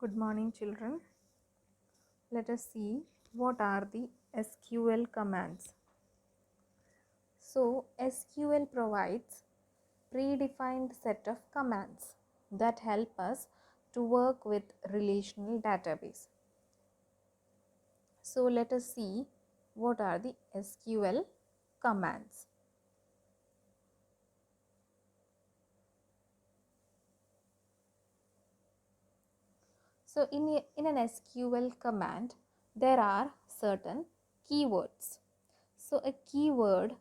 Good morning, children. Let us see what are the SQL commands. So, SQL provides predefined set of commands that help us to work with relational database. So, let us see what are the SQL commands. So, in an SQL command, there are certain keywords. So, a keyword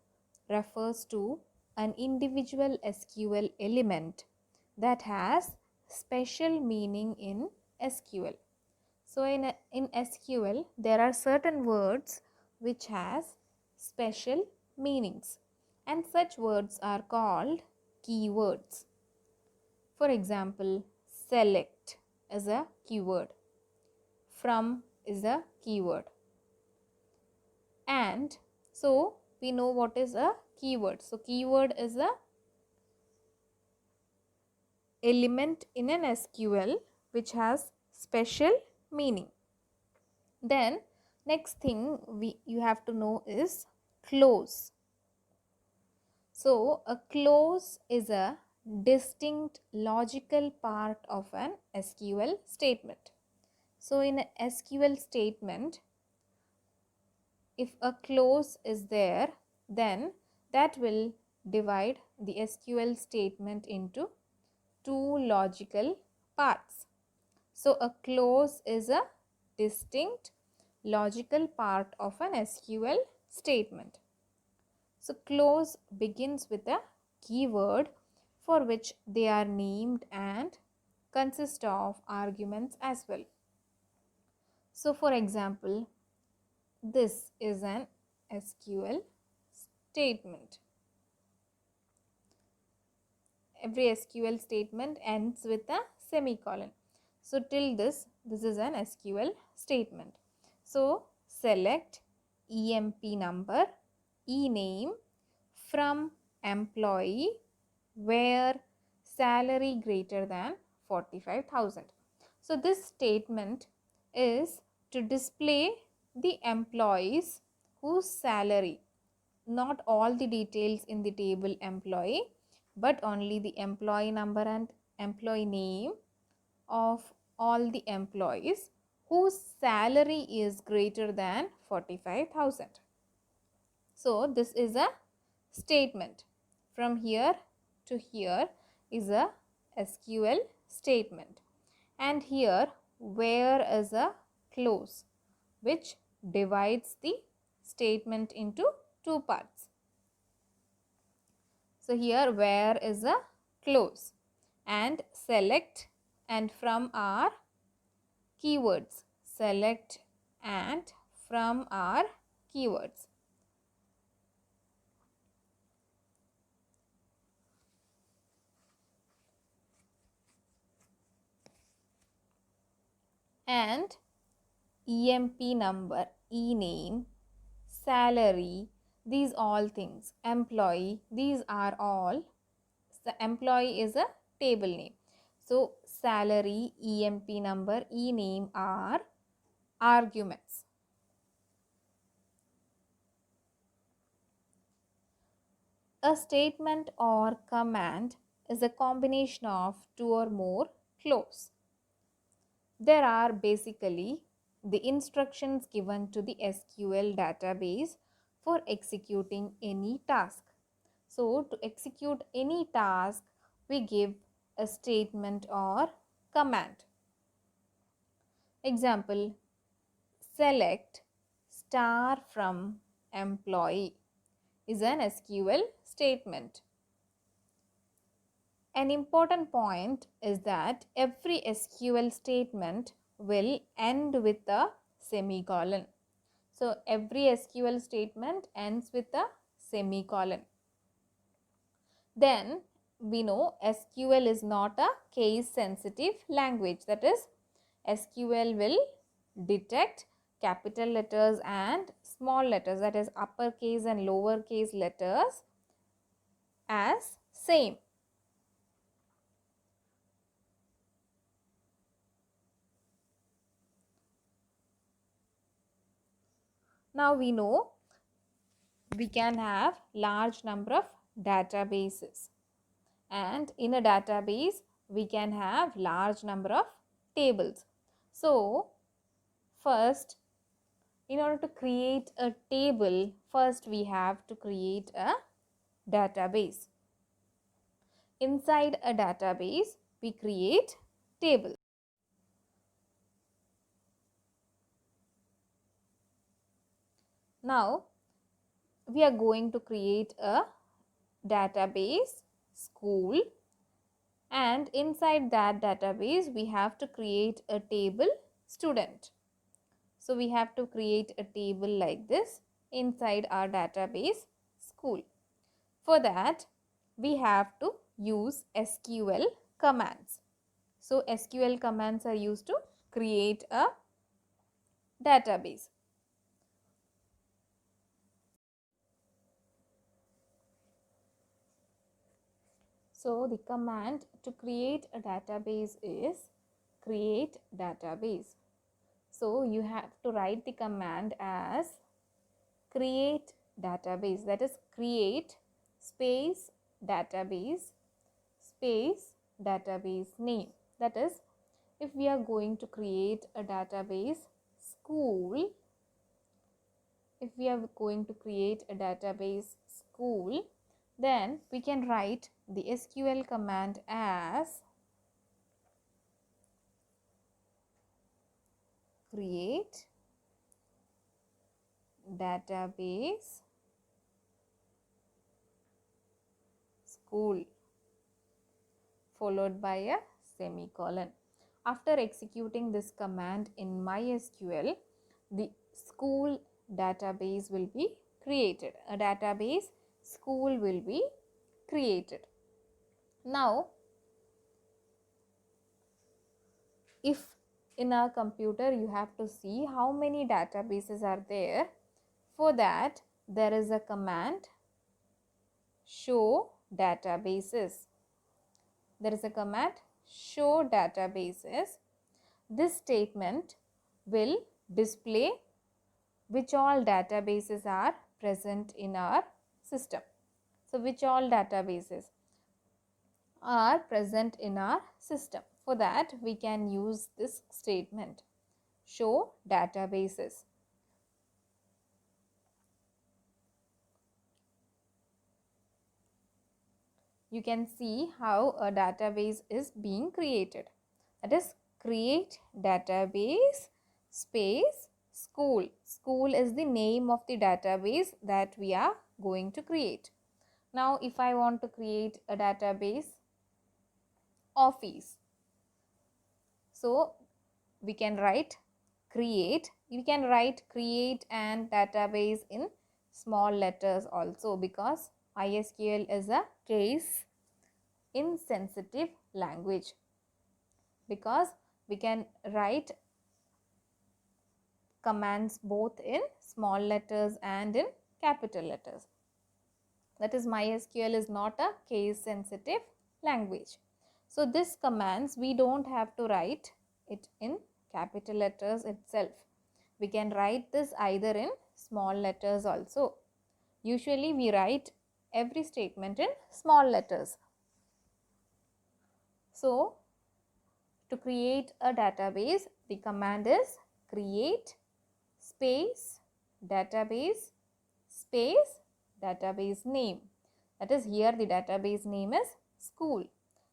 refers to an individual SQL element that has special meaning in SQL. So, in SQL, there are certain words which has special meanings, and such words are called keywords. For example, select is a keyword, from is a keyword, and so we know what is a keyword. So keyword is a element in an SQL which has special meaning. Then next thing you have to know is clause. So a clause is a distinct logical part of an SQL statement. So in a SQL statement, if a clause is there, then that will divide the SQL statement into two logical parts. So a clause is a distinct logical part of an SQL statement. So clause begins with a keyword for which they are named and consist of arguments as well. So for example, this is an SQL statement. Every SQL statement ends with a semicolon. So till this is an SQL statement. So select EMP number, ename, from employee, where salary greater than 45,000. So this statement is to display the employees whose salary, not all the details in the table employee, but only the employee number and employee name of all the employees whose salary is greater than 45,000. So this is a statement. From here to here is a SQL statement, and here where is a clause which divides the statement into two parts. So here where is a clause, and select and from are keywords. Select and from are keywords. And EMP number, ename, salary, these all things, employee, these are all, the employee is a table name. So salary, EMP number, ename are arguments. A statement or command is a combination of two or more clause. There are basically the instructions given to the SQL database for executing any task. So to execute any task, we give a statement or command. Example, select star from employee is an SQL statement. An important point is that every SQL statement will end with a semicolon. So every SQL statement ends with a semicolon. Then we know SQL is not a case sensitive language. That is, SQL will detect capital letters and small letters, that is uppercase and lowercase letters, as same. Now we know we can have large number of databases, and in a database we can have large number of tables. So first, in order to create a table, first we have to create a database. Inside a database we create tables. Now we are going to create a database school, and inside that database we have to create a table student. So we have to create a table like this inside our database school. For that we have to use SQL commands. So SQL commands are used to create a database. So the command to create a database is create database. So you have to write the command as create database, that is create space database space database name. That is, if we are going to create a database school, if we are going to create a database school, then we can write the SQL command as create database school followed by a semicolon. After executing this command in MySQL, the school database will be created. A database school will be created. Now, if in our computer you have to see how many databases are there, for that there is a command show databases. There is a command show databases. This statement will display which all databases are present in our system. So which all databases are present in our system. For that we can use this statement show databases. You can see how a database is being created. That is create database space school. School is the name of the database that we are going to create. Now if I want to create a database office, so we can write create. You can write create and database in small letters also, because MySQL is a case insensitive language, because we can write commands both in small letters and in capital letters. That is, MySQL is not a case sensitive language. So this commands we don't have to write it in capital letters itself. We can write this either in small letters also. Usually we write every statement in small letters. So to create a database, the command is create space database space database name. That is, here the database name is school.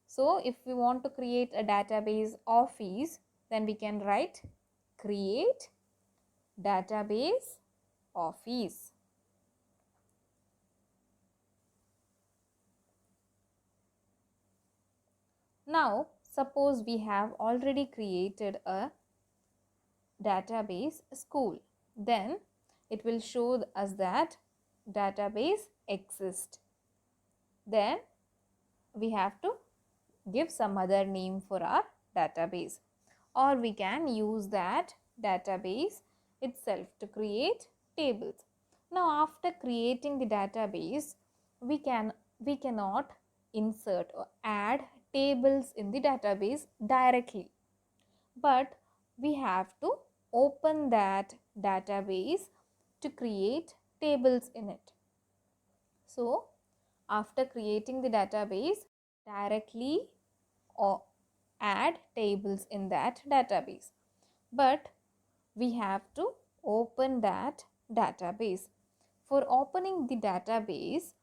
So if we want to create a database office, then we can write create database office. Now suppose we have already created a database school, then it will show us that database exists. Then we have to give some other name for our database, or we can use that database itself to create tables. Now after creating the database, we cannot insert or add tables in the database directly, but we have to open that database to create tables in it. So after creating the database, directly or add tables in that database. But we have to open that database. For opening the database,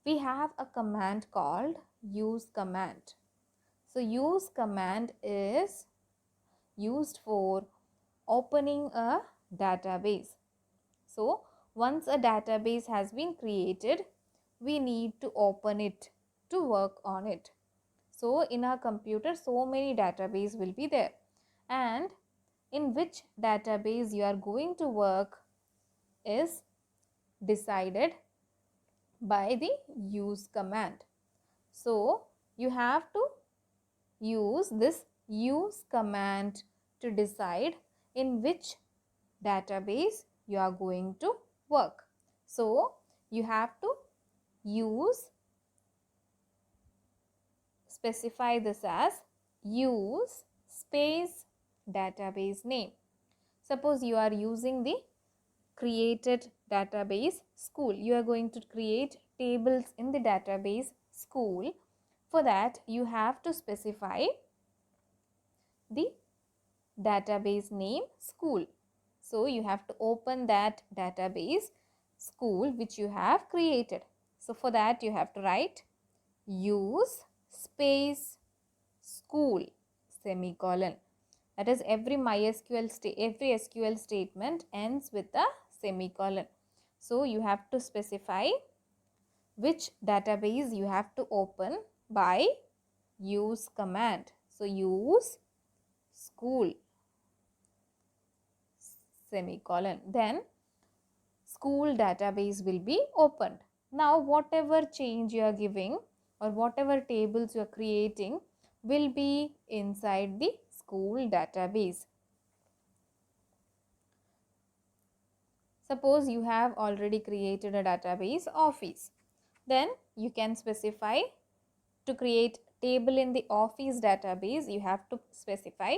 we have a command called use command. So use command is used for opening a database. So once a database has been created, we need to open it to work on it. So in our computer, so many database will be there, and in which database you are going to work is decided by the use command. So you have to use this use command to decide in which database you are going to work. So you have to specify this as use space database name. Suppose you are using the created database school. You are going to create tables in the database school. For that, you have to specify the database name school. So you have to open that database school which you have created. So for that, you have to write use space school semicolon. That is, every SQL statement ends with a semicolon. So you have to specify which database you have to open by use command. So use school semicolon. Then school database will be opened. Now whatever change you are giving or whatever tables you are creating will be inside the school database. Suppose you have already created a database office. Then you can specify to create table in the office database, you have to specify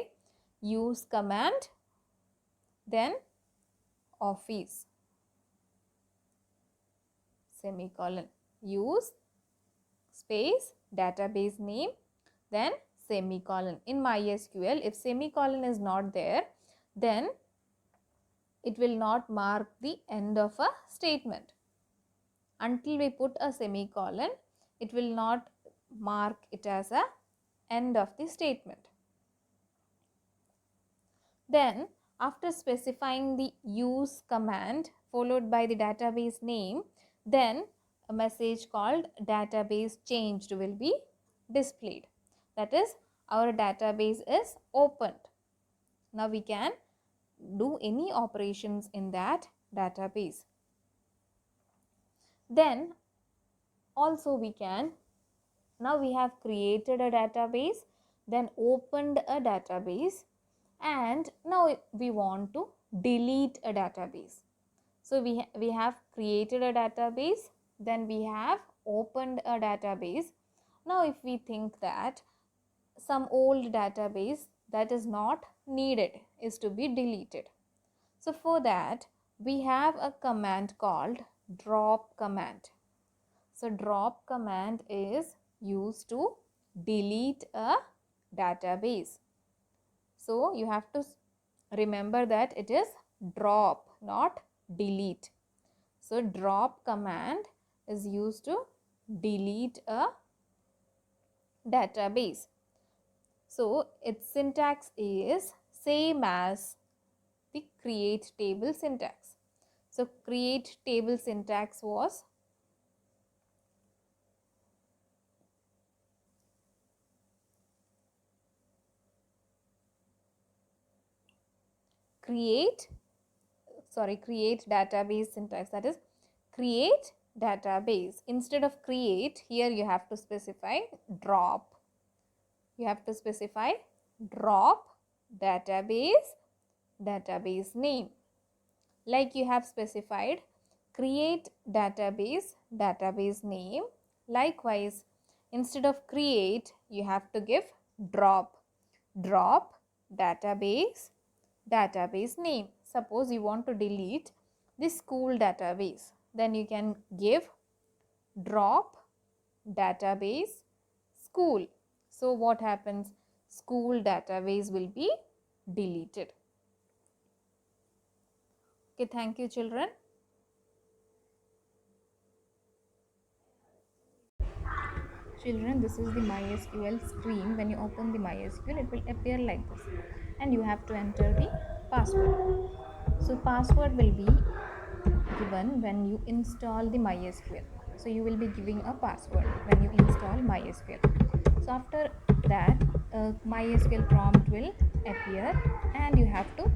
use command, then office semicolon, use space database name, then semicolon. In MySQL, if semicolon is not there, then it will not mark the end of a statement. Until we put a semicolon, it will not mark it as a end of the statement. Then after specifying the use command followed by the database name, then a message called database changed will be displayed. That is, our database is opened. Now we can do any operations in that database. Then also we can, now we have created a database, then opened a database, and now we want to delete a database. So we have created a database, then we have opened a database. Now if we think that some old database that is not needed is to be deleted. So for that, we have a command called drop command. So drop command is used to delete a database. So you have to remember that it is drop, not delete. So drop command is used to delete a database. So its syntax is same as the create table syntax. So create table syntax was create database syntax, that is create database. Instead of create, here you have to specify drop. You have to specify drop database name. Like you have specified create database name. Likewise, instead of create, you have to give drop database name. Suppose you want to delete the school database. Then you can give drop database school. So what happens? School database will be deleted. Okay, thank you children. Children, this is the MySQL screen. When you open the MySQL, it will appear like this, and you have to enter the password. So password will be given when you install the MySQL. So you will be giving a password when you install MySQL. So after that, MySQL prompt will appear, and you have to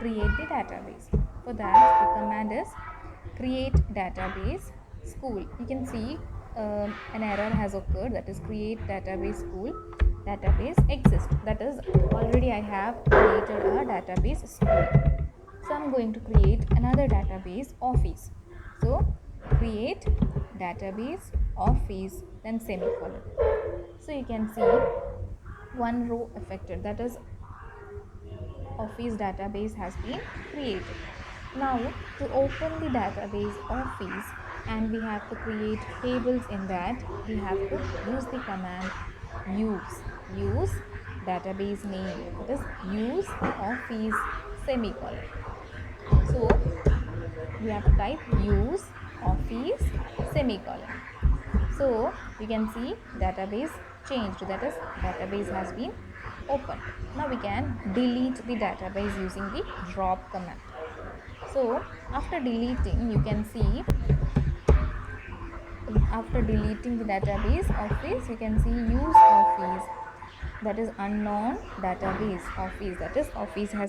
create the database. For that, the command is create database school. You can see an error has occurred, that is create database school database exists, that is already I have created a database school. So I'm going to create another database office. So create database office, then semicolon. So you can see one row affected, that is office database has been created. Now to open the database office, and we have to create tables in that, we have to use the command use database name, that is use office semicolon. So we have to type use office semicolon. So you can see database changed, that is database has been opened. Now we can delete the database using the drop command. So after deleting, you can see after deleting the database office, you can see use office, that is unknown database office, that is office has